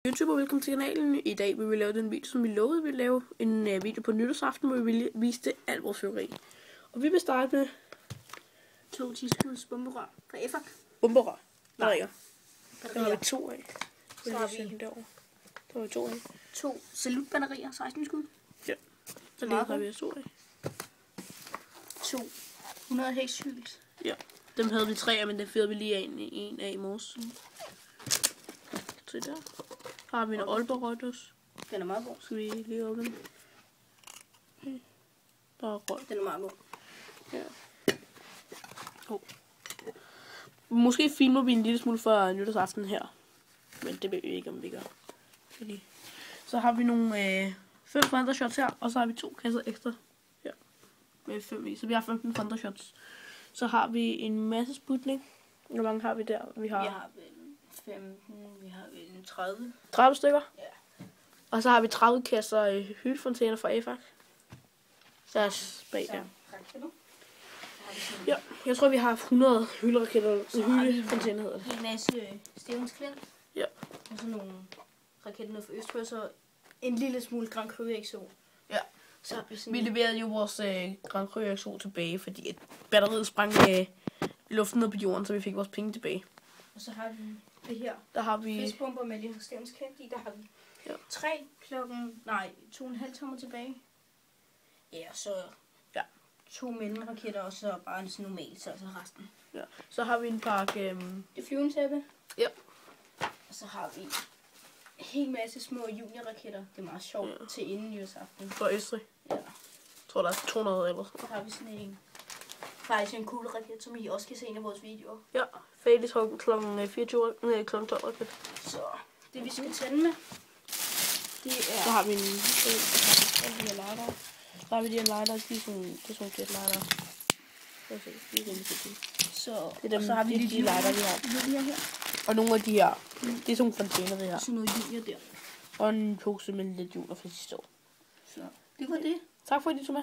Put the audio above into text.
YouTube og velkommen til kanalen. I dag vil vi lave den video, som vi lovede, vi ville lave en video på nytårsaften, hvor vi ville vise det alt vores fyrværkeri. Og vi vil starte med 2 10-skuds bomberør fra EFAC. bomberør. Nej. Der har vi 2 af. Så har vi derovre. Der har vi 2 af. 2 salutbatterier, 16 skud. Ja. Så det har vi 2 af. 2 100 hexhyls. Ja. Dem havde vi 3 af, men den fyrede vi lige en af i morges. Så der. Så har vi en Aalborg Røgdås. Den er meget god. Skal vi lige åbne den? Okay. Der er røg. Den er meget god. Ja. Måske filmer vi en lille smule for nytårsaften her. Men det ved vi ikke, om vi gør. Fordi så har vi nogle 5 Thundershots her, og så har vi 2 kasser ekstra her. Med 5 i, så vi har 15 Thundershots. Så har vi en masse Sputnik. Hvor mange har vi der? Vi har 15, vi har 30. 30 stykker? Ja. Og så har vi 30 kasser hyldefontæner fra EFAC. Deres bag der. Ja, jeg tror vi har 100 hyldefontæner hedder det. En masse Stevens Klint. Ja. Og så nogle raketter ned fra Østrig, så en lille smule Grand Cru XO. Ja. Så har vi sådan Vi leverede jo vores Grand Cru XO tilbage, fordi at batteriet sprang i luften ned på jorden, så vi fik vores penge tilbage. Og så har vi det her. Der har vi Fiskbomber med de Stevens Klint i. Der har vi 2,5 tommer tilbage. Ja, så 2 mellemraketter, og så bare en sådan normal, så altså resten. Ja. Så har vi en pakke Det flyventæppe. Ja. Og så har vi en hel masse små juniorraketter. Det er meget sjovt til inden nytårsaften. fra Østrig. Ja. Jeg tror der er 200 eller sådan. Så har vi sådan en faktisk en cool raket, som I også kan se i en af vores videoer. Ja, færdig kl. 24, kl. 12 raket. Så det vi skal tænde med, det er... Så har vi de her lighter. Så har vi de her lighter, det er sådan jet lighter. De er rimelig fede. Så, Det er dem, og så har vi de lighter, vi har. her. Og nogle af de her, det er sådan nogle fontæner, det her. Sådan noget junior der. Og en pose med lidt junior fra sidste år. Så det var det. Tak for at I tog med.